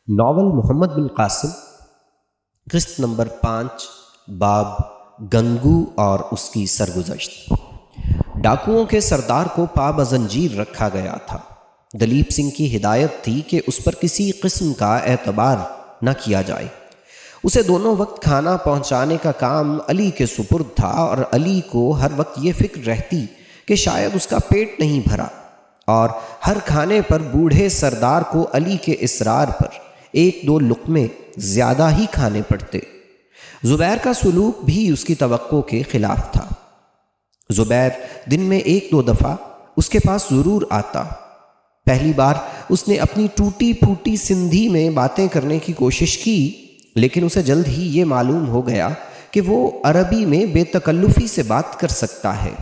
Novel محمد بن قاسم، قسط number 5، باب گنگو اور اس کی سرگزشت۔ ڈاکوؤں کے سردار کو پابند زنجیر رکھا گیا تھا۔ دلیپ سنگھ کی ہدایت تھی کہ اس پر کسی قسم کا اعتبار نہ کیا جائے۔ اسے دونوں وقت کھانا پہنچانے کا کام علی کے سپرد تھا، اور علی کو ہر وقت یہ فکر رہتی کہ شاید اس کا پیٹ نہیں بھرا، اور ہر کھانے پر بوڑھے سردار کو علی کے اصرار پر 1-2 لقمے زیادہ ہی کھانے پڑتے۔ زبیر کا سلوک بھی اس کی توقع کے خلاف تھا۔ زبیر دن میں 1-2 دفعہ اس کے پاس ضرور آتا۔ پہلی بار اس نے اپنی ٹوٹی پھوٹی سندھی میں باتیں کرنے کی کوشش کی، لیکن اسے جلد ہی یہ معلوم ہو گیا کہ وہ عربی میں بے تکلفی سے بات کر سکتا ہے۔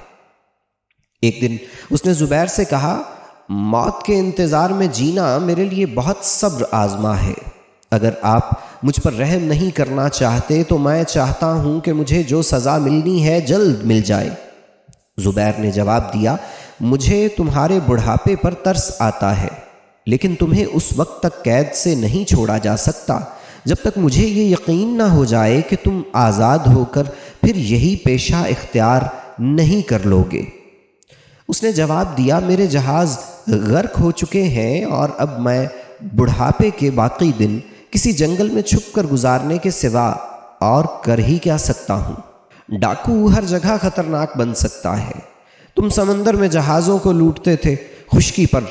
ایک دن اس نے زبیر سے کہا، موت کے انتظار میں جینا میرے لیے بہت صبر آزما ہے۔ اگر آپ مجھ پر رحم نہیں کرنا چاہتے تو میں چاہتا ہوں کہ مجھے جو سزا ملنی ہے جلد مل جائے۔ زبیر نے جواب دیا، مجھے تمہارے بڑھاپے پر ترس آتا ہے، لیکن تمہیں اس وقت تک قید سے نہیں چھوڑا جا سکتا جب تک مجھے یہ یقین نہ ہو جائے کہ تم آزاد ہو کر پھر یہی پیشہ اختیار نہیں کر لو گے۔ اس نے جواب دیا، میرے جہاز غرق ہو چکے ہیں، اور اب میں بڑھاپے کے باقی دن کسی جنگل میں چھپ کر گزارنے کے سوا اور کر ہی کیا سکتا ہوں۔ ڈاکو ہر جگہ خطرناک بن سکتا ہے۔ تم سمندر میں جہازوں کو لوٹتے تھے، خشکی پر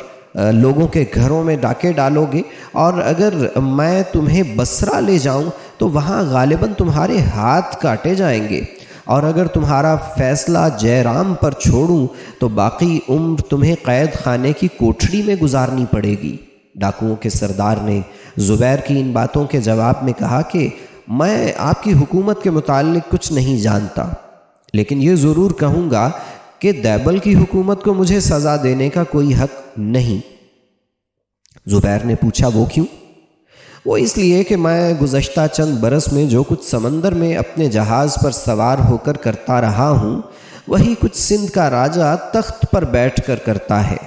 لوگوں کے گھروں میں ڈاکے ڈالو گے، اور اگر میں تمہیں بصرہ لے جاؤں تو وہاں غالباً تمہارے ہاتھ کاٹے جائیں گے، اور اگر تمہارا فیصلہ جیرام پر چھوڑوں تو باقی عمر تمہیں قید خانے کی کوٹھڑی میں گزارنی پڑے گی۔ ڈاکوؤں کے سردار نے زبیر کی ان باتوں کے جواب میں کہا کہ میں آپ کی حکومت کے متعلق کچھ نہیں جانتا، لیکن یہ ضرور کہوں گا کہ دیبل کی حکومت کو مجھے سزا دینے کا کوئی حق نہیں۔ زبیر نے پوچھا، وہ کیوں؟ وہ اس لیے کہ میں گزشتہ چند برس میں جو کچھ سمندر میں اپنے جہاز پر سوار ہو کر کرتا رہا ہوں، وہی کچھ سندھ کا راجہ تخت پر بیٹھ کر کرتا ہے۔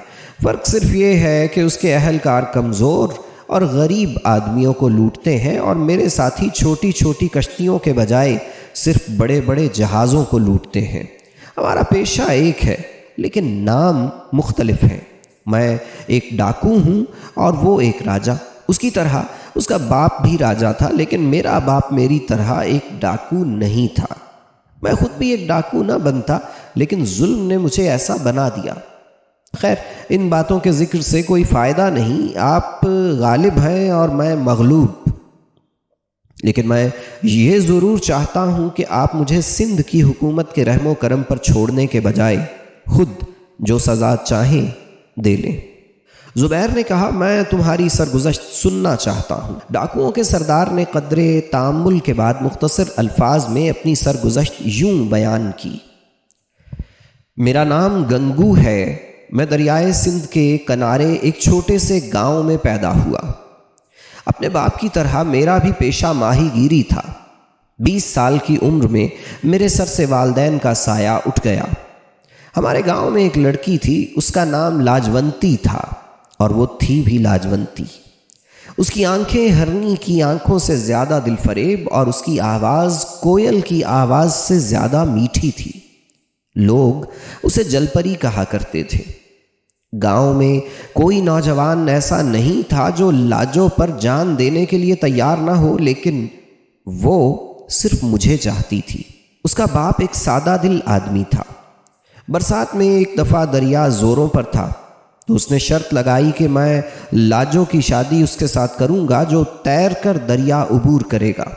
فرق صرف یہ ہے کہ اس کے اہلکار کمزور اور غریب آدمیوں کو لوٹتے ہیں، اور میرے ساتھی چھوٹی چھوٹی کشتیوں کے بجائے صرف بڑے بڑے جہازوں کو لوٹتے ہیں۔ ہمارا پیشہ ایک ہے، لیکن نام مختلف ہیں۔ میں ایک ڈاکو ہوں اور وہ ایک راجہ۔ اس کی طرح اس کا باپ بھی راجہ تھا، لیکن میرا باپ میری طرح ایک ڈاکو نہیں تھا۔ میں خود بھی ایک ڈاکو نہ بنتا، لیکن ظلم نے مجھے ایسا بنا دیا۔ خیر، ان باتوں کے ذکر سے کوئی فائدہ نہیں۔ آپ غالب ہیں اور میں مغلوب، لیکن میں یہ ضرور چاہتا ہوں کہ آپ مجھے سندھ کی حکومت کے رحم و کرم پر چھوڑنے کے بجائے خود جو سزا چاہیں دے لیں۔ زبیر نے کہا، میں تمہاری سرگزشت سننا چاہتا ہوں۔ ڈاکوؤں کے سردار نے قدرے تأمل کے بعد مختصر الفاظ میں اپنی سرگزشت یوں بیان کی، میرا نام گنگو ہے۔ میں دریائے سندھ کے کنارے ایک چھوٹے سے گاؤں میں پیدا ہوا۔ اپنے باپ کی طرح میرا بھی پیشہ ماہی گیری تھا۔ 20 سال کی عمر میں میرے سر سے والدین کا سایہ اٹھ گیا۔ ہمارے گاؤں میں ایک لڑکی تھی، اس کا نام لاجونتی تھا، اور وہ تھی بھی لاجونتی۔ اس کی آنکھیں ہرنی کی آنکھوں سے زیادہ دل فریب، اور اس کی آواز کوئل کی آواز سے زیادہ میٹھی تھی۔ لوگ اسے جل پری کہا کرتے تھے۔ گاؤں میں کوئی نوجوان ایسا نہیں تھا جو لاجو پر جان دینے کے لیے تیار نہ ہو، لیکن وہ صرف مجھے چاہتی تھی۔ اس کا باپ ایک سادہ دل آدمی تھا۔ برسات میں ایک دفعہ دریا زوروں پر تھا، تو اس نے شرط لگائی کہ میں لاجو کی شادی اس کے ساتھ کروں گا جو تیر کر دریا عبور کرے گا۔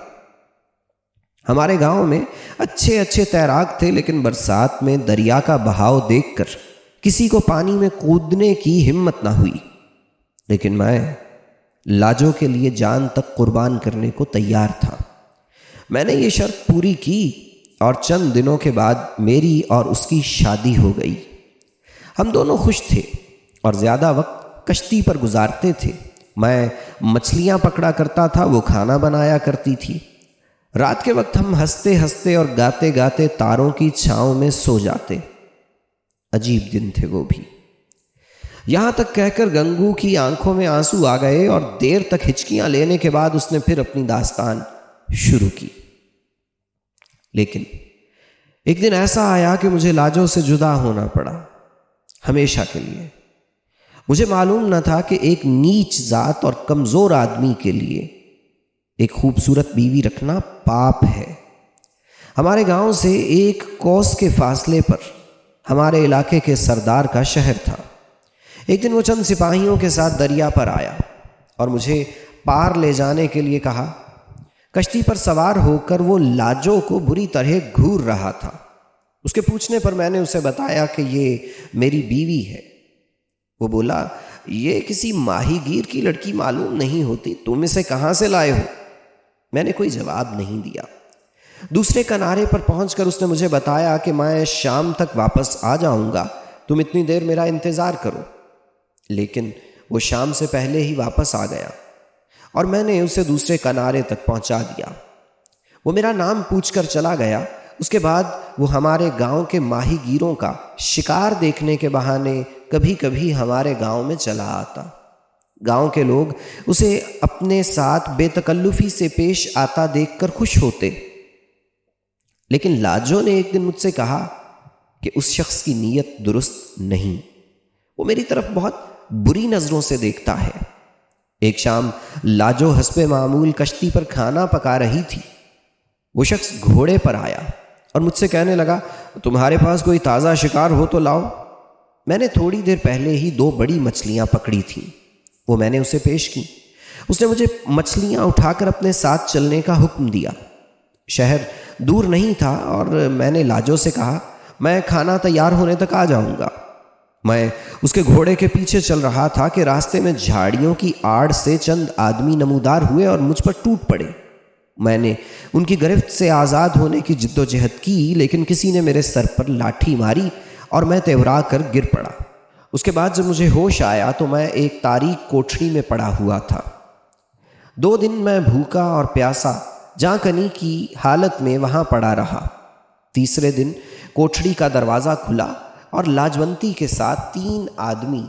ہمارے گاؤں میں اچھے اچھے تیراک تھے، لیکن برسات میں دریا کا بہاؤ دیکھ کر کسی کو پانی میں کودنے کی ہمت نہ ہوئی، لیکن میں لاجو کے لیے جان تک قربان کرنے کو تیار تھا۔ میں نے یہ شرط پوری کی، اور چند دنوں کے بعد میری اور اس کی شادی ہو گئی۔ ہم دونوں خوش تھے اور زیادہ وقت کشتی پر گزارتے تھے۔ میں مچھلیاں پکڑا کرتا تھا، وہ کھانا بنایا کرتی تھی۔ رات کے وقت ہم ہنستے ہنستے اور گاتے گاتے تاروں کی چھاؤں میں سو جاتے۔ عجیب دن تھے وہ بھی۔ یہاں تک کہہ کر گنگو کی آنکھوں میں آنسو آ گئے اور دیر تک ہچکیاں لینے کے بعد اس نے پھر اپنی داستان شروع کی۔ لیکن ایک دن ایسا آیا کہ مجھے لاجو سے جدا ہونا پڑا، ہمیشہ کے لیے۔ مجھے معلوم نہ تھا کہ ایک نیچ ذات اور کمزور آدمی کے لیے ایک خوبصورت بیوی رکھنا پاپ ہے۔ ہمارے گاؤں سے ایک کوس کے فاصلے پر ہمارے علاقے کے سردار کا شہر تھا۔ ایک دن وہ چند سپاہیوں کے ساتھ دریا پر آیا اور مجھے پار لے جانے کے لیے کہا۔ کشتی پر سوار ہو کر وہ لاجو کو بری طرح گھور رہا تھا۔ اس کے پوچھنے پر میں نے اسے بتایا کہ یہ میری بیوی ہے۔ وہ بولا، یہ کسی ماہی گیر کی لڑکی معلوم نہیں ہوتی، تم اسے کہاں سے لائے ہو؟ میں نے کوئی جواب نہیں دیا۔ دوسرے کنارے پر پہنچ کر اس نے مجھے بتایا کہ میں شام تک واپس آ جاؤں گا، تم اتنی دیر میرا انتظار کرو۔ لیکن وہ شام سے پہلے ہی واپس آ گیا اور میں نے اسے دوسرے کنارے تک پہنچا دیا۔ وہ میرا نام پوچھ کر چلا گیا۔ اس کے بعد وہ ہمارے گاؤں کے ماہی گیروں کا شکار دیکھنے کے بہانے کبھی کبھی ہمارے گاؤں میں چلا آتا۔ گاؤں کے لوگ اسے اپنے ساتھ بے تکلفی سے پیش آتا دیکھ کر خوش ہوتے۔ لیکن لاجو نے ایک دن مجھ سے کہا کہ اس شخص کی نیت درست نہیں، وہ میری طرف بہت بری نظروں سے دیکھتا ہے۔ ایک شام لاجو حسب معمول کشتی پر کھانا پکا رہی تھی۔ وہ شخص گھوڑے پر آیا اور مجھ سے کہنے لگا، تمہارے پاس کوئی تازہ شکار ہو تو لاؤ۔ میں نے تھوڑی دیر پہلے ہی 2 بڑی مچھلیاں پکڑی تھیں، وہ میں نے اسے پیش کی۔ اس نے مجھے مچھلیاں اٹھا کر اپنے ساتھ چلنے کا حکم دیا۔ شہر دور نہیں تھا اور میں نے لاجو سے کہا، میں کھانا تیار ہونے تک آ جاؤں گا۔ میں اس کے گھوڑے کے پیچھے چل رہا تھا کہ راستے میں جھاڑیوں کی آڑ سے چند آدمی نمودار ہوئے اور مجھ پر ٹوٹ پڑے۔ میں نے ان کی گرفت سے آزاد ہونے کی جد و جہد کی، لیکن کسی نے میرے سر پر لاٹھی ماری اور میں تیورا کر گر پڑا۔ اس کے بعد جب مجھے ہوش آیا تو میں ایک تاریک کوٹھڑی میں پڑا ہوا تھا۔ 2 دن میں بھوکا اور پیاسا جاں کنی کی حالت میں وہاں پڑا رہا۔ تیسرے دن کوٹھڑی کا دروازہ کھلا اور لاجونتی کے ساتھ 3 آدمی،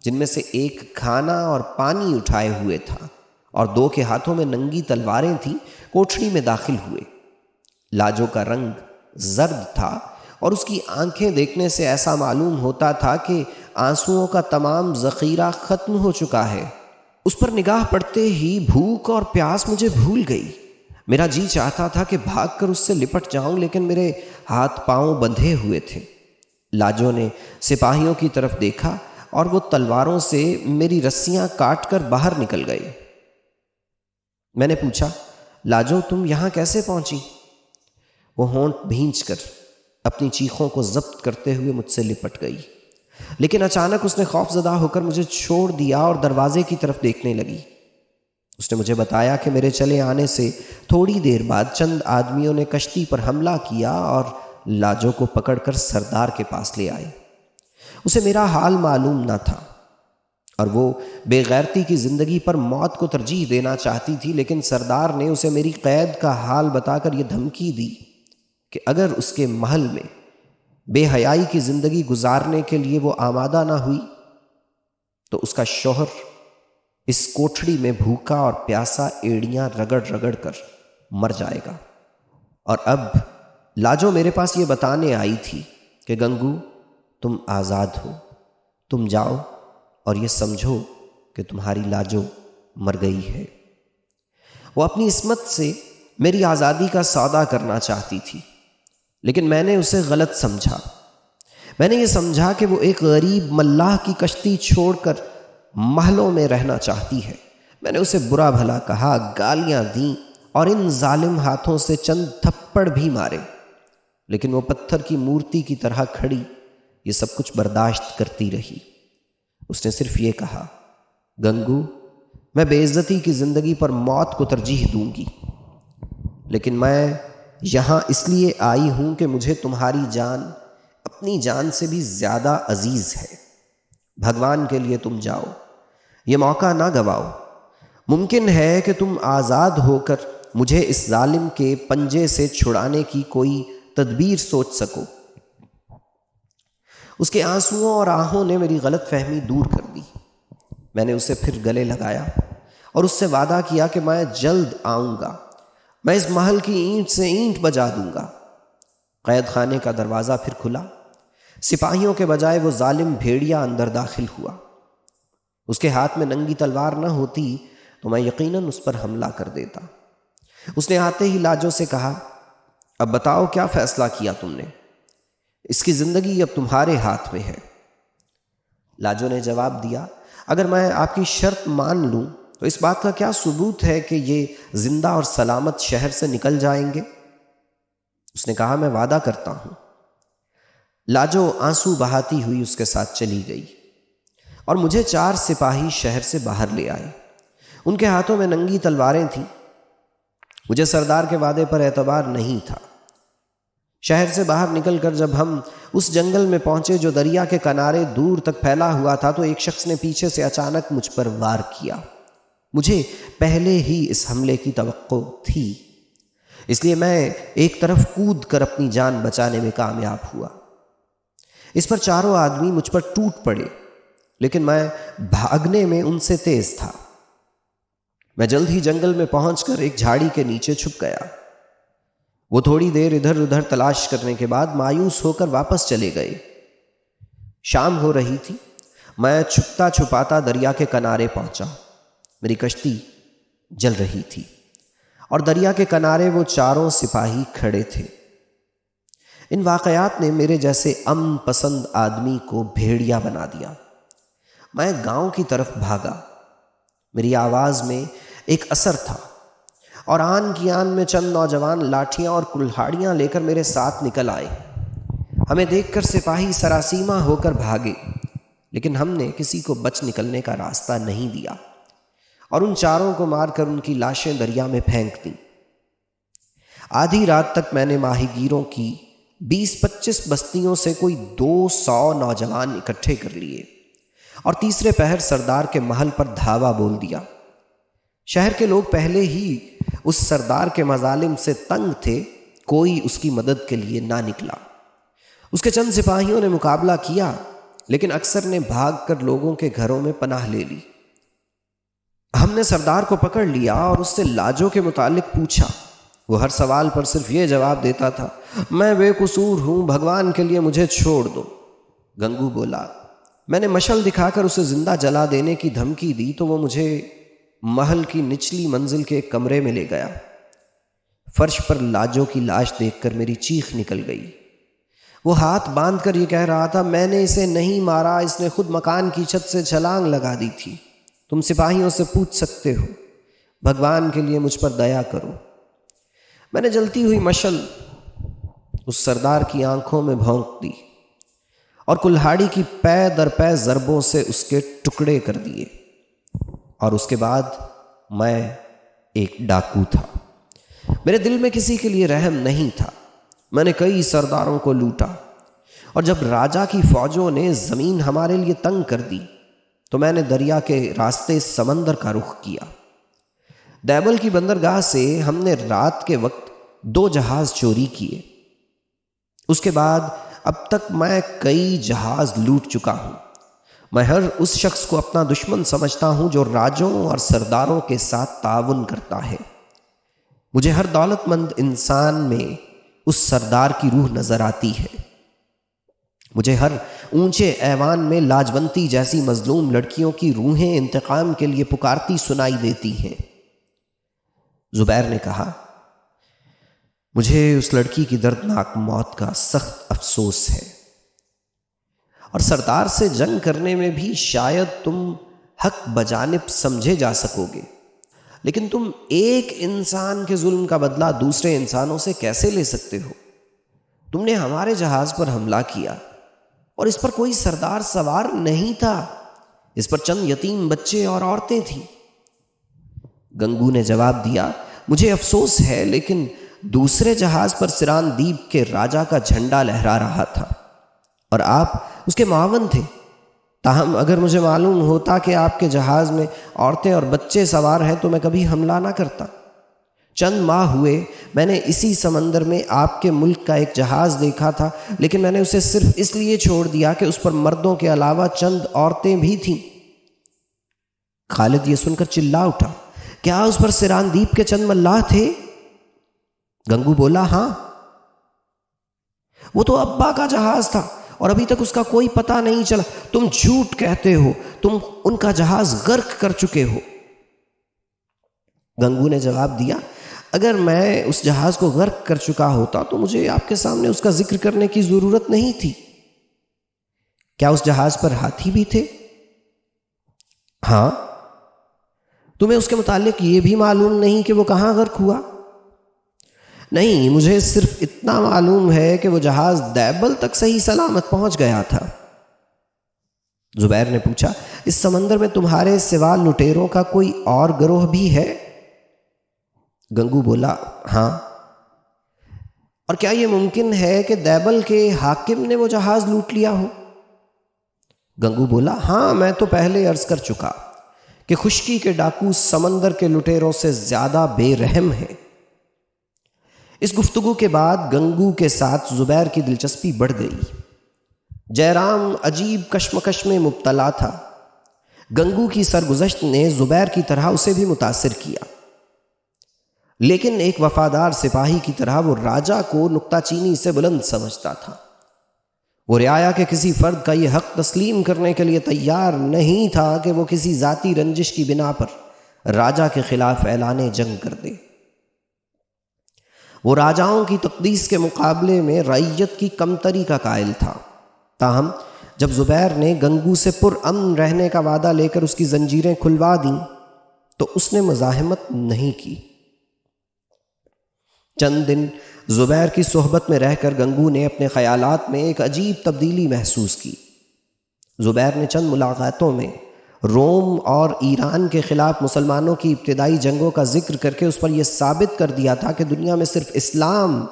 جن میں سے ایک کھانا اور پانی اٹھائے ہوئے تھا اور 2 کے ہاتھوں میں ننگی تلواریں تھیں، کوٹھڑی میں داخل ہوئے۔ لاجو کا رنگ زرد تھا اور اس کی آنکھیں دیکھنے سے ایسا معلوم ہوتا تھا کہ آنسوؤں کا تمام ذخیرہ ختم ہو چکا ہے۔ اس پر نگاہ پڑتے ہی بھوک اور پیاس مجھے بھول گئی۔ میرا جی چاہتا تھا کہ بھاگ کر اس سے لپٹ جاؤں، لیکن میرے ہاتھ پاؤں بندھے ہوئے تھے۔ لاجو نے سپاہیوں کی طرف دیکھا اور وہ تلواروں سے میری رسیاں کاٹ کر باہر نکل گئے۔ میں نے پوچھا، لاجو تم یہاں کیسے پہنچی؟ وہ ہونٹ بھینچ کر اپنی چیخوں کو ضبط کرتے ہوئے مجھ سے لپٹ گئی، لیکن اچانک اس نے خوف زدہ ہو کر مجھے چھوڑ دیا اور دروازے کی طرف دیکھنے لگی۔ اس نے مجھے بتایا کہ میرے چلے آنے سے تھوڑی دیر بعد چند آدمیوں نے کشتی پر حملہ کیا اور لاجو کو پکڑ کر سردار کے پاس لے آئے۔ اسے میرا حال معلوم نہ تھا اور وہ بے غیرتی کی زندگی پر موت کو ترجیح دینا چاہتی تھی، لیکن سردار نے اسے میری قید کا حال بتا کر یہ دھمکی دی کہ اگر اس کے محل میں بے حیائی کی زندگی گزارنے کے لیے وہ آمادہ نہ ہوئی تو اس کا شوہر اس کوٹھڑی میں بھوکا اور پیاسا ایڑیاں رگڑ رگڑ کر مر جائے گا۔ اور اب لاجو میرے پاس یہ بتانے آئی تھی کہ گنگو تم آزاد ہو، تم جاؤ اور یہ سمجھو کہ تمہاری لاجو مر گئی ہے۔ وہ اپنی عصمت سے میری آزادی کا سودا کرنا چاہتی تھی، لیکن میں نے اسے غلط سمجھا۔ میں نے یہ سمجھا کہ وہ ایک غریب ملاح کی کشتی چھوڑ کر محلوں میں رہنا چاہتی ہے۔ میں نے اسے برا بھلا کہا، گالیاں دیں اور ان ظالم ہاتھوں سے چند تھپڑ بھی مارے، لیکن وہ پتھر کی مورتی کی طرح کھڑی یہ سب کچھ برداشت کرتی رہی۔ اس نے صرف یہ کہا، گنگو میں بے عزتی کی زندگی پر موت کو ترجیح دوں گی، لیکن میں یہاں اس لیے آئی ہوں کہ مجھے تمہاری جان اپنی جان سے بھی زیادہ عزیز ہے۔ بھگوان کے لیے تم جاؤ، یہ موقع نہ گواؤ۔ ممکن ہے کہ تم آزاد ہو کر مجھے اس ظالم کے پنجے سے چھڑانے کی کوئی تدبیر سوچ سکو۔ اس کے آنسوؤں اور آہوں نے میری غلط فہمی دور کر دی۔ میں نے اسے پھر گلے لگایا اور اس سے وعدہ کیا کہ میں جلد آؤں گا، میں اس محل کی اینٹ سے اینٹ بجا دوں گا۔ قید خانے کا دروازہ پھر کھلا، سپاہیوں کے بجائے وہ ظالم بھیڑیا اندر داخل ہوا۔ اس کے ہاتھ میں ننگی تلوار نہ ہوتی تو میں یقیناً اس پر حملہ کر دیتا۔ اس نے آتے ہی لاجو سے کہا، اب بتاؤ کیا فیصلہ کیا تم نے؟ اس کی زندگی اب تمہارے ہاتھ میں ہے۔ لاجو نے جواب دیا، اگر میں آپ کی شرط مان لوں تو اس بات کا کیا ثبوت ہے کہ یہ زندہ اور سلامت شہر سے نکل جائیں گے؟ اس نے کہا، میں وعدہ کرتا ہوں۔ لاجو آنسو بہاتی ہوئی اس کے ساتھ چلی گئی اور مجھے 4 سپاہی شہر سے باہر لے آئے۔ ان کے ہاتھوں میں ننگی تلواریں تھیں۔ مجھے سردار کے وعدے پر اعتبار نہیں تھا۔ شہر سے باہر نکل کر جب ہم اس جنگل میں پہنچے جو دریا کے کنارے دور تک پھیلا ہوا تھا تو ایک شخص نے پیچھے سے اچانک مجھ پر وار کیا۔ مجھے پہلے ہی اس حملے کی توقع تھی، اس لیے میں ایک طرف کود کر اپنی جان بچانے میں کامیاب ہوا۔ اس پر چاروں آدمی مجھ پر ٹوٹ پڑے، لیکن میں بھاگنے میں ان سے تیز تھا۔ میں جلد ہی جنگل میں پہنچ کر ایک جھاڑی کے نیچے چھپ گیا۔ وہ تھوڑی دیر ادھر ادھر تلاش کرنے کے بعد مایوس ہو کر واپس چلے گئے۔ شام ہو رہی تھی۔ میں چھپتا چھپاتا دریا کے کنارے پہنچا۔ میری کشتی جل رہی تھی اور دریا کے کنارے وہ 4 سپاہی کھڑے تھے۔ ان واقعات نے میرے جیسے امن پسند آدمی کو بھیڑیا بنا دیا۔ میں گاؤں کی طرف بھاگا۔ میری آواز میں ایک اثر تھا اور آن کی آن میں چند نوجوان لاٹھیاں اور کلہاڑیاں لے کر میرے ساتھ نکل آئے۔ ہمیں دیکھ کر سپاہی سراسیمہ ہو کر بھاگے، لیکن ہم نے کسی کو بچ نکلنے کا راستہ نہیں دیا اور ان 4 کو مار کر ان کی لاشیں دریا میں پھینک دیں۔ آدھی رات تک میں نے ماہی گیروں کی 20-25 بستیوں سے کوئی 200 نوجوان اکٹھے کر لیے اور تیسرے پہر سردار کے محل پر دھاوا بول دیا۔ شہر کے لوگ پہلے ہی اس سردار کے مظالم سے تنگ تھے، کوئی اس کی مدد کے لیے نہ نکلا۔ اس کے چند سپاہیوں نے مقابلہ کیا، لیکن اکثر نے بھاگ کر لوگوں کے گھروں میں پناہ لے لی۔ ہم نے سردار کو پکڑ لیا اور اس سے لاجو کے متعلق پوچھا۔ وہ ہر سوال پر صرف یہ جواب دیتا تھا، میں بے قصور ہوں، بھگوان کے لیے مجھے چھوڑ دو۔ گنگو بولا، میں نے مشعل دکھا کر اسے زندہ جلا دینے کی دھمکی دی تو وہ مجھے محل کی نچلی منزل کے ایک کمرے میں لے گیا۔ فرش پر لاجو کی لاش دیکھ کر میری چیخ نکل گئی۔ وہ ہاتھ باندھ کر یہ کہہ رہا تھا، میں نے اسے نہیں مارا، اس نے خود مکان کی چھت سے چھلانگ لگا دی تھی۔ تم سپاہیوں سے پوچھ سکتے ہو، بھگوان کے لیے مجھ پر دیا کرو۔ میں نے جلتی ہوئی مشعل اس سردار کی آنکھوں میں بھونک دی اور کلہاڑی کی پے در پے ضربوں سے اس کے ٹکڑے کر دیے۔ اور اس کے بعد میں ایک ڈاکو تھا۔ میرے دل میں کسی کے لیے رحم نہیں تھا۔ میں نے کئی سرداروں کو لوٹا اور جب راجا کی فوجوں نے زمین ہمارے لیے تنگ کر دی تو میں نے دریا کے راستے سمندر کا رخ کیا۔ دیبل کی بندرگاہ سے ہم نے رات کے وقت 2 جہاز چوری کیے۔ اس کے بعد اب تک میں کئی جہاز لوٹ چکا ہوں۔ میں ہر اس شخص کو اپنا دشمن سمجھتا ہوں جو راجوں اور سرداروں کے ساتھ تعاون کرتا ہے۔ مجھے ہر دولت مند انسان میں اس سردار کی روح نظر آتی ہے۔ مجھے ہر اونچے ایوان میں لاجونتی جیسی مظلوم لڑکیوں کی روحیں انتقام کے لیے پکارتی سنائی دیتی ہیں۔ زبیر نے کہا، مجھے اس لڑکی کی دردناک موت کا سخت افسوس ہے، اور سردار سے جنگ کرنے میں بھی شاید تم حق بجانب سمجھے جا سکو گے، لیکن تم ایک انسان کے ظلم کا بدلہ دوسرے انسانوں سے کیسے لے سکتے ہو؟ تم نے ہمارے جہاز پر حملہ کیا اور اس پر کوئی سردار سوار نہیں تھا، اس پر چند یتیم بچے اور عورتیں تھیں۔ گنگو نے جواب دیا، مجھے افسوس ہے، لیکن دوسرے جہاز پر سران دیپ کے راجا کا جھنڈا لہرا رہا تھا اور آپ اس کے معاون تھے۔ تاہم اگر مجھے معلوم ہوتا کہ آپ کے جہاز میں عورتیں اور بچے سوار ہیں تو میں کبھی حملہ نہ کرتا۔ چند ماہ ہوئے میں نے اسی سمندر میں آپ کے ملک کا ایک جہاز دیکھا تھا، لیکن میں نے اسے صرف اس لیے چھوڑ دیا کہ اس پر مردوں کے علاوہ چند عورتیں بھی تھیں۔ خالد یہ سن کر چلا اٹھا، کیا اس پر سراندیپ کے چند ملاح تھے؟ گنگو بولا، ہاں، وہ تو ابا کا جہاز تھا اور ابھی تک اس کا کوئی پتہ نہیں چلا۔ تم جھوٹ کہتے ہو، تم ان کا جہاز غرق کر چکے ہو۔ گنگو نے جواب دیا، اگر میں اس جہاز کو غرق کر چکا ہوتا تو مجھے آپ کے سامنے اس کا ذکر کرنے کی ضرورت نہیں تھی۔ کیا اس جہاز پر ہاتھی بھی تھے؟ ہاں۔ تمہیں اس کے متعلق یہ بھی معلوم نہیں کہ وہ کہاں غرق ہوا؟ نہیں، مجھے صرف اتنا معلوم ہے کہ وہ جہاز دیبل تک صحیح سلامت پہنچ گیا تھا۔ زبیر نے پوچھا، اس سمندر میں تمہارے سوا لٹیروں کا کوئی اور گروہ بھی ہے؟ گنگو بولا، ہاں۔ اور کیا یہ ممکن ہے کہ دیبل کے حاکم نے وہ جہاز لوٹ لیا ہو؟ گنگو بولا، ہاں، میں تو پہلے عرض کر چکا کہ خشکی کے ڈاکو سمندر کے لٹیروں سے زیادہ بے رحم ہیں۔ اس گفتگو کے بعد گنگو کے ساتھ زبیر کی دلچسپی بڑھ گئی۔ جیرام عجیب کشمکش میں مبتلا تھا۔ گنگو کی سرگزشت نے زبیر کی طرح اسے بھی متاثر کیا، لیکن ایک وفادار سپاہی کی طرح وہ راجا کو نکتہ چینی سے بلند سمجھتا تھا۔ وہ رعایا کے کسی فرد کا یہ حق تسلیم کرنے کے لیے تیار نہیں تھا کہ وہ کسی ذاتی رنجش کی بنا پر راجا کے خلاف اعلان جنگ کر دے۔ وہ راجاؤں کی تقدیس کے مقابلے میں رعیت کی کمتری کا قائل تھا۔ تاہم جب زبیر نے گنگو سے پرامن رہنے کا وعدہ لے کر اس کی زنجیریں کھلوا دیں تو اس نے مزاحمت نہیں کی۔ چند دن زبیر کی صحبت میں رہ کر گنگو نے اپنے خیالات میں ایک عجیب تبدیلی محسوس کی۔ زبیر نے چند ملاقاتوں میں روم اور ایران کے خلاف مسلمانوں کی ابتدائی جنگوں کا ذکر کر کے اس پر یہ ثابت کر دیا تھا کہ دنیا میں صرف اسلام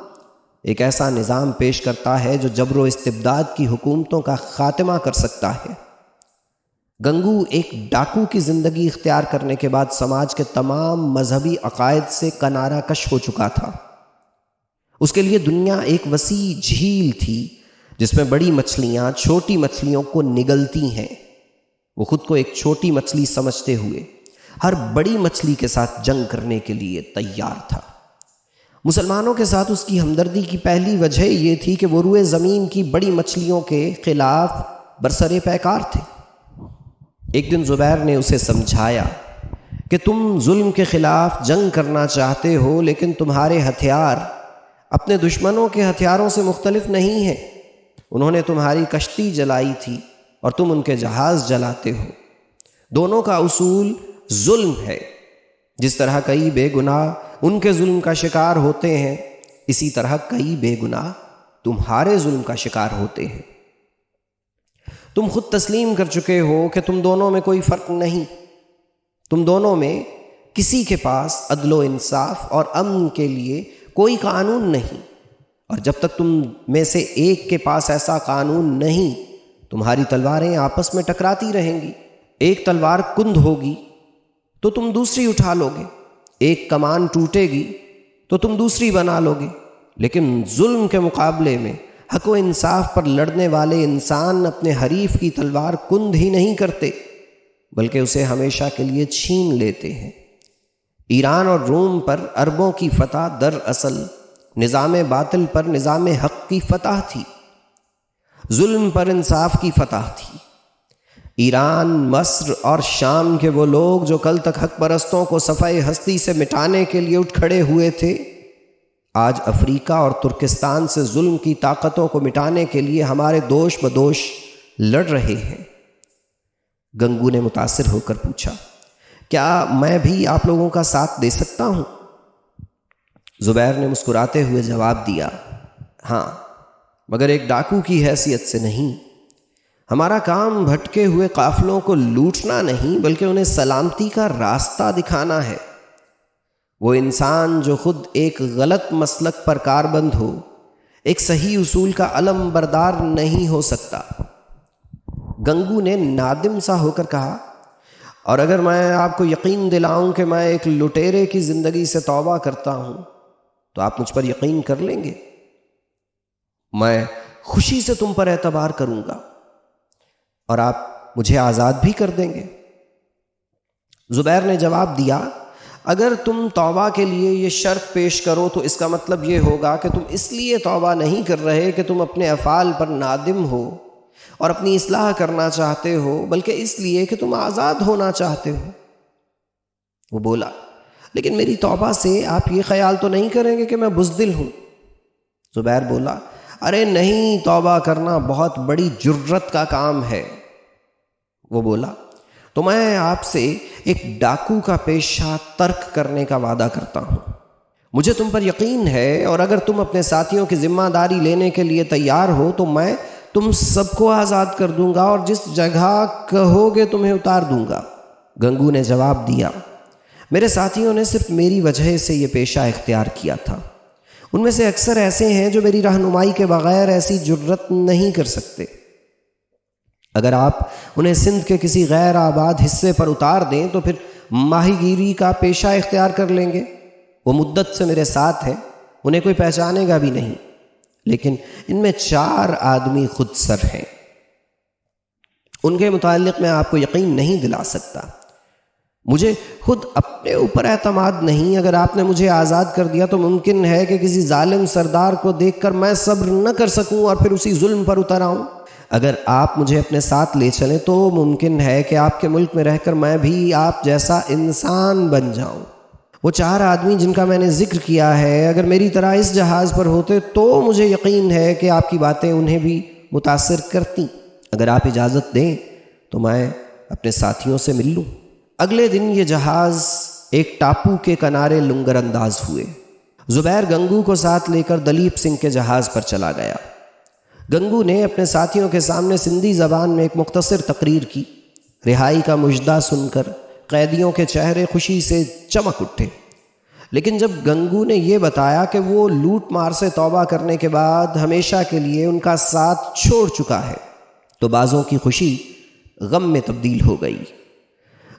ایک ایسا نظام پیش کرتا ہے جو جبر و استبداد کی حکومتوں کا خاتمہ کر سکتا ہے۔ گنگو ایک ڈاکو کی زندگی اختیار کرنے کے بعد سماج کے تمام مذہبی عقائد سے کنارہ کش ہو چکا تھا۔ اس کے لیے دنیا ایک وسیع جھیل تھی جس میں بڑی مچھلیاں چھوٹی مچھلیوں کو نگلتی ہیں۔ وہ خود کو ایک چھوٹی مچھلی سمجھتے ہوئے ہر بڑی مچھلی کے ساتھ جنگ کرنے کے لیے تیار تھا۔ مسلمانوں کے ساتھ اس کی ہمدردی کی پہلی وجہ یہ تھی کہ وہ روئے زمین کی بڑی مچھلیوں کے خلاف برسر پیکار تھے۔ ایک دن زبیر نے اسے سمجھایا کہ تم ظلم کے خلاف جنگ کرنا چاہتے ہو، لیکن تمہارے ہتھیار اپنے دشمنوں کے ہتھیاروں سے مختلف نہیں ہیں۔ انہوں نے تمہاری کشتی جلائی تھی اور تم ان کے جہاز جلاتے ہو۔ دونوں کا اصول ظلم ہے۔ جس طرح کئی بے گناہ ان کے ظلم کا شکار ہوتے ہیں، اسی طرح کئی بے گناہ تمہارے ظلم کا شکار ہوتے ہیں۔ تم خود تسلیم کر چکے ہو کہ تم دونوں میں کوئی فرق نہیں۔ تم دونوں میں کسی کے پاس عدل و انصاف اور امن کے لیے کوئی قانون نہیں، اور جب تک تم میں سے ایک کے پاس ایسا قانون نہیں، تمہاری تلواریں آپس میں ٹکراتی رہیں گی۔ ایک تلوار کند ہوگی تو تم دوسری اٹھا لو گے، ایک کمان ٹوٹے گی تو تم دوسری بنا لو گے، لیکن ظلم کے مقابلے میں حق و انصاف پر لڑنے والے انسان اپنے حریف کی تلوار کند ہی نہیں کرتے بلکہ اسے ہمیشہ کے لیے چھین لیتے ہیں۔ ایران اور روم پر عربوں کی فتح دراصل نظام باطل پر نظام حق کی فتح تھی، ظلم پر انصاف کی فتح تھی۔ ایران، مصر اور شام کے وہ لوگ جو کل تک حق پرستوں کو صفحہ ہستی سے مٹانے کے لیے اٹھ کھڑے ہوئے تھے، آج افریقہ اور ترکستان سے ظلم کی طاقتوں کو مٹانے کے لیے ہمارے دوش بدوش لڑ رہے ہیں۔ گنگو نے متاثر ہو کر پوچھا، کیا میں بھی آپ لوگوں کا ساتھ دے سکتا ہوں؟ زبیر نے مسکراتے ہوئے جواب دیا، ہاں، مگر ایک ڈاکو کی حیثیت سے نہیں۔ ہمارا کام بھٹکے ہوئے قافلوں کو لوٹنا نہیں بلکہ انہیں سلامتی کا راستہ دکھانا ہے۔ وہ انسان جو خود ایک غلط مسلک پر کاربند ہو، ایک صحیح اصول کا علم بردار نہیں ہو سکتا۔ گنگو نے نادم سا ہو کر کہا، اور اگر میں آپ کو یقین دلاؤں کہ میں ایک لٹیرے کی زندگی سے توبہ کرتا ہوں تو آپ مجھ پر یقین کر لیں گے؟ میں خوشی سے تم پر اعتبار کروں گا اور آپ مجھے آزاد بھی کر دیں گے۔ زبیر نے جواب دیا، اگر تم توبہ کے لیے یہ شرط پیش کرو تو اس کا مطلب یہ ہوگا کہ تم اس لیے توبہ نہیں کر رہے کہ تم اپنے افعال پر نادم ہو اور اپنی اصلاح کرنا چاہتے ہو، بلکہ اس لیے کہ تم آزاد ہونا چاہتے ہو۔ وہ بولا، لیکن میری توبہ سے آپ یہ خیال تو نہیں کریں گے کہ میں بزدل ہوں؟ زبیر بولا، ارے نہیں، توبہ کرنا بہت بڑی جرت کا کام ہے۔ وہ بولا، تو میں آپ سے ایک ڈاکو کا پیشہ ترک کرنے کا وعدہ کرتا ہوں۔ مجھے تم پر یقین ہے، اور اگر تم اپنے ساتھیوں کی ذمہ داری لینے کے لیے تیار ہو تو میں تم سب کو آزاد کر دوں گا اور جس جگہ کہو گے تمہیں اتار دوں گا۔ گنگو نے جواب دیا، میرے ساتھیوں نے صرف میری وجہ سے یہ پیشہ اختیار کیا تھا۔ ان میں سے اکثر ایسے ہیں جو میری رہنمائی کے بغیر ایسی جرت نہیں کر سکتے۔ اگر آپ انہیں سندھ کے کسی غیر آباد حصے پر اتار دیں تو پھر ماہی گیری کا پیشہ اختیار کر لیں گے۔ وہ مدت سے میرے ساتھ ہیں، انہیں کوئی پہچانے گا بھی نہیں، لیکن ان میں 4 آدمی خود سر ہیں۔ ان کے متعلق میں آپ کو یقین نہیں دلا سکتا۔ مجھے خود اپنے اوپر اعتماد نہیں۔ اگر آپ نے مجھے آزاد کر دیا تو ممکن ہے کہ کسی ظالم سردار کو دیکھ کر میں صبر نہ کر سکوں اور پھر اسی ظلم پر اتر آؤں۔ اگر آپ مجھے اپنے ساتھ لے چلیں تو ممکن ہے کہ آپ کے ملک میں رہ کر میں بھی آپ جیسا انسان بن جاؤں۔ وہ 4 آدمی جن کا میں نے ذکر کیا ہے، اگر میری طرح اس جہاز پر ہوتے تو مجھے یقین ہے کہ آپ کی باتیں انہیں بھی متاثر کرتی۔ اگر آپ اجازت دیں تو میں اپنے ساتھیوں سے مل لوں۔ اگلے دن یہ جہاز ایک ٹاپو کے کنارے لنگر انداز ہوئے۔ زبیر گنگو کو ساتھ لے کر دلیپ سنگھ کے جہاز پر چلا گیا۔ گنگو نے اپنے ساتھیوں کے سامنے سندھی زبان میں ایک مختصر تقریر کی۔ رہائی کا مژدہ سن کر قیدیوں کے چہرے خوشی سے چمک اٹھے، لیکن جب گنگو نے یہ بتایا کہ وہ لوٹ مار سے توبہ کرنے کے بعد ہمیشہ کے لیے ان کا ساتھ چھوڑ چکا ہے تو بعضوں کی خوشی غم میں تبدیل ہو گئی۔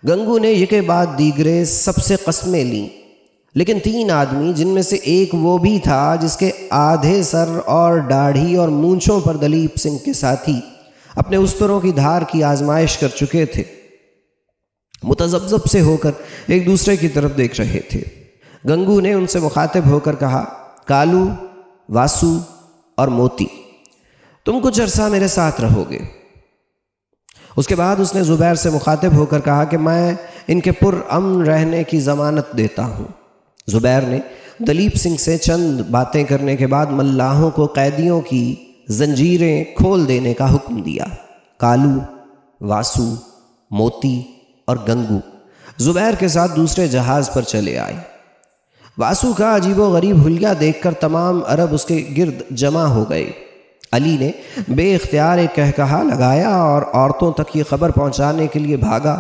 گنگو نے یہ کے بعد دیگرے سب سے قسمیں لیں، لیکن 3 آدمی جن میں سے ایک وہ بھی تھا جس کے آدھے سر اور داڑھی اور مونچھوں پر دلیپ سنگھ کے ساتھی اپنے استروں کی دھار کی آزمائش کر چکے تھے، متذبذب سے ہو کر ایک دوسرے کی طرف دیکھ رہے تھے۔ گنگو نے ان سے مخاطب ہو کر کہا، کالو، واسو اور موتی، تم کچھ عرصہ میرے ساتھ رہو گے۔ اس کے بعد اس نے زبیر سے مخاطب ہو کر کہا کہ میں ان کے پرامن رہنے کی ضمانت دیتا ہوں۔ زبیر نے دلیپ سنگھ سے چند باتیں کرنے کے بعد ملاحوں کو قیدیوں کی زنجیریں کھول دینے کا حکم دیا۔ کالو، واسو، موتی اور گنگو زبیر کے ساتھ دوسرے جہاز پر چلے آئے۔ واسو کا عجیب و غریب حلیہ دیکھ کر تمام عرب اس کے گرد جمع ہو گئے۔ علی نے بے اختیار ایک کہکہا لگایا اور عورتوں تک یہ خبر پہنچانے کے لیے بھاگا،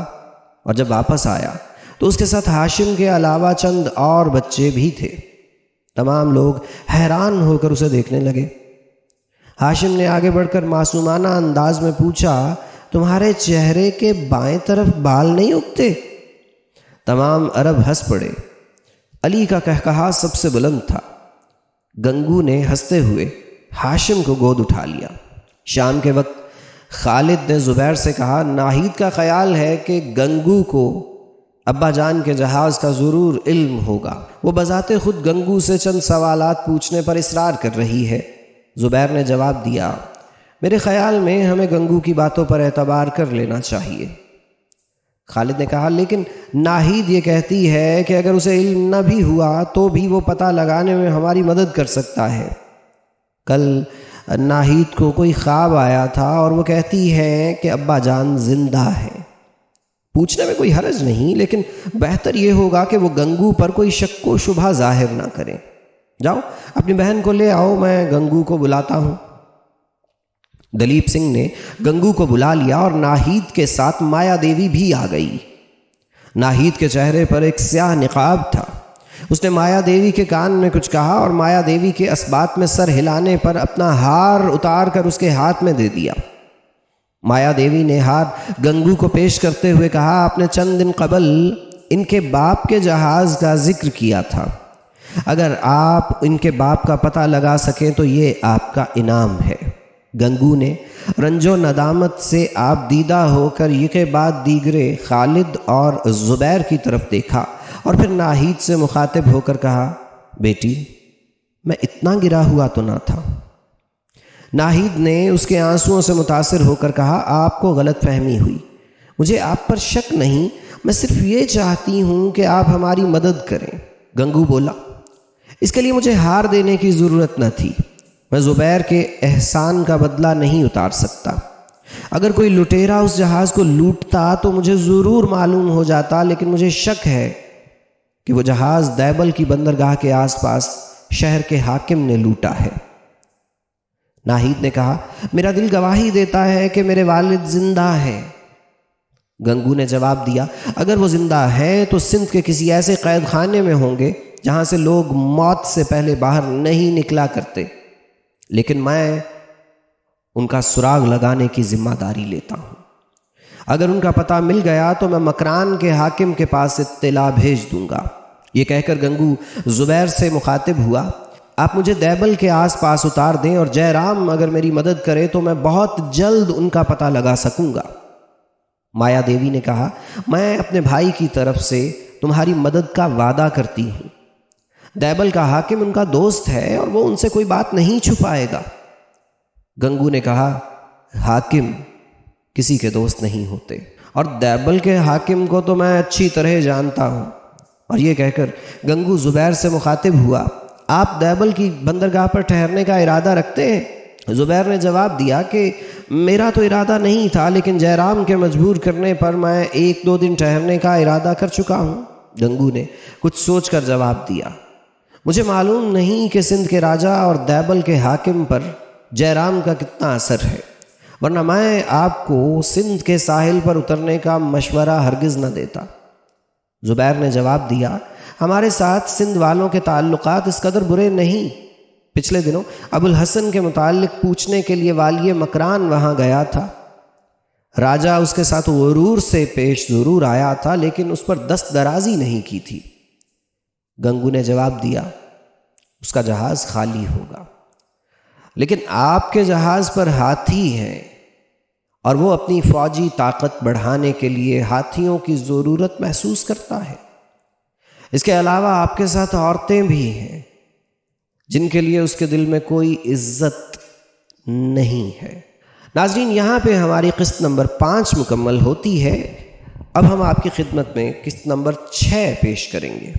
اور جب واپس آیا تو اس کے ساتھ ہاشم کے علاوہ چند اور بچے بھی تھے۔ تمام لوگ حیران ہو کر اسے دیکھنے لگے۔ ہاشم نے آگے بڑھ کر معصومانہ انداز میں پوچھا، تمہارے چہرے کے بائیں طرف بال نہیں اگتے؟ تمام عرب ہنس پڑے۔ علی کا کہکہا سب سے بلند تھا۔ گنگو نے ہنستے ہوئے ہاشم کو گود اٹھا لیا۔ شام کے وقت خالد نے زبیر سے کہا، ناہید کا خیال ہے کہ گنگو کو ابا جان کے جہاز کا ضرور علم ہوگا۔ وہ بذات خود گنگو سے چند سوالات پوچھنے پر اصرار کر رہی ہے۔ زبیر نے جواب دیا، میرے خیال میں ہمیں گنگو کی باتوں پر اعتبار کر لینا چاہیے۔ خالد نے کہا، لیکن ناہید یہ کہتی ہے کہ اگر اسے علم نہ بھی ہوا تو بھی وہ پتہ لگانے میں ہماری مدد کر سکتا ہے۔ کل ناہید کو کوئی خواب آیا تھا اور وہ کہتی ہے کہ ابا جان زندہ ہے۔ پوچھنے میں کوئی حرج نہیں، لیکن بہتر یہ ہوگا کہ وہ گنگو پر کوئی شک و شبہ ظاہر نہ کریں۔ جاؤ اپنی بہن کو لے آؤ، میں گنگو کو بلاتا ہوں۔ دلیپ سنگھ نے گنگو کو بلا لیا اور ناہید کے ساتھ مایا دیوی بھی آ گئی۔ ناہید کے چہرے پر ایک سیاہ نقاب تھا۔ اس نے مایا دیوی کے کان میں کچھ کہا اور مایا دیوی کے اسبات میں سر ہلانے پر اپنا ہار اتار کر اس کے ہاتھ میں دے دیا۔ مایا دیوی نے ہاتھ گنگو کو پیش کرتے ہوئے کہا، آپ نے چند دن قبل ان کے باپ کے جہاز کا ذکر کیا تھا، اگر آپ ان کے باپ کا پتہ لگا سکیں تو یہ آپ کا انعام ہے۔ گنگو نے رنج و ندامت سے آپ دیدہ ہو کر یہ بعد دیگرے خالد اور زبیر کی طرف دیکھا اور پھر ناہید سے مخاطب ہو کر کہا، بیٹی میں اتنا گرا ہوا تو نہ تھا۔ ناہید نے اس کے آنسوؤں سے متاثر ہو کر کہا، آپ کو غلط فہمی ہوئی، مجھے آپ پر شک نہیں، میں صرف یہ چاہتی ہوں کہ آپ ہماری مدد کریں۔ گنگو بولا، اس کے لیے مجھے ہار دینے کی ضرورت نہ تھی، میں زبیر کے احسان کا بدلہ نہیں اتار سکتا۔ اگر کوئی لٹیرا اس جہاز کو لوٹتا تو مجھے ضرور معلوم ہو جاتا، لیکن مجھے شک ہے کہ وہ جہاز دیبل کی بندرگاہ کے آس پاس شہر کے حاکم نے لوٹا ہے۔ ناہید نے کہا، میرا دل گواہی دیتا ہے کہ میرے والد زندہ ہیں۔ گنگو نے جواب دیا، اگر وہ زندہ ہیں تو سندھ کے کسی ایسے قید خانے میں ہوں گے جہاں سے لوگ موت سے پہلے باہر نہیں نکلا کرتے، لیکن میں ان کا سراغ لگانے کی ذمہ داری لیتا ہوں۔ اگر ان کا پتہ مل گیا تو میں مکران کے حاکم کے پاس اطلاع بھیج دوں گا۔ یہ کہہ کر گنگو زبیر سے مخاطب ہوا، آپ مجھے دیبل کے آس پاس اتار دیں اور جے رام اگر میری مدد کرے تو میں بہت جلد ان کا پتہ لگا سکوں گا۔ مایا دیوی نے کہا، میں اپنے بھائی کی طرف سے تمہاری مدد کا وعدہ کرتی ہوں۔ دیبل کا حاکم ان کا دوست ہے اور وہ ان سے کوئی بات نہیں چھپائے گا۔ گنگو نے کہا، حاکم کسی کے دوست نہیں ہوتے، اور دیبل کے حاکم کو تو میں اچھی طرح جانتا ہوں۔ اور یہ کہہ کر گنگو زبیر سے مخاطب ہوا، آپ دیبل کی بندرگاہ پر ٹھہرنے کا ارادہ رکھتے ہیں؟ زبیر نے جواب دیا کہ میرا تو ارادہ نہیں تھا، لیکن جے رام کے مجبور کرنے پر میں 1-2 دن ٹھہرنے کا ارادہ کر چکا ہوں۔ گنگو نے کچھ سوچ کر جواب دیا، مجھے معلوم نہیں کہ سندھ کے راجہ اور دیبل کے حاکم پر جے رام کا کتنا اثر ہے، ورنہ میں آپ کو سندھ کے ساحل پر اترنے کا مشورہ ہرگز نہ دیتا۔ زبیر نے جواب دیا، ہمارے ساتھ سندھ والوں کے تعلقات اس قدر برے نہیں۔ پچھلے دنوں ابو الحسن کے متعلق پوچھنے کے لیے والی مکران وہاں گیا تھا، راجہ اس کے ساتھ غرور سے پیش ضرور آیا تھا، لیکن اس پر دست درازی نہیں کی تھی۔ گنگو نے جواب دیا، اس کا جہاز خالی ہوگا، لیکن آپ کے جہاز پر ہاتھی ہیں اور وہ اپنی فوجی طاقت بڑھانے کے لیے ہاتھیوں کی ضرورت محسوس کرتا ہے۔ اس کے علاوہ آپ کے ساتھ عورتیں بھی ہیں جن کے لیے اس کے دل میں کوئی عزت نہیں ہے۔ ناظرین، یہاں پہ ہماری قسط نمبر 5 مکمل ہوتی ہے۔ اب ہم آپ کی خدمت میں قسط نمبر 6 پیش کریں گے۔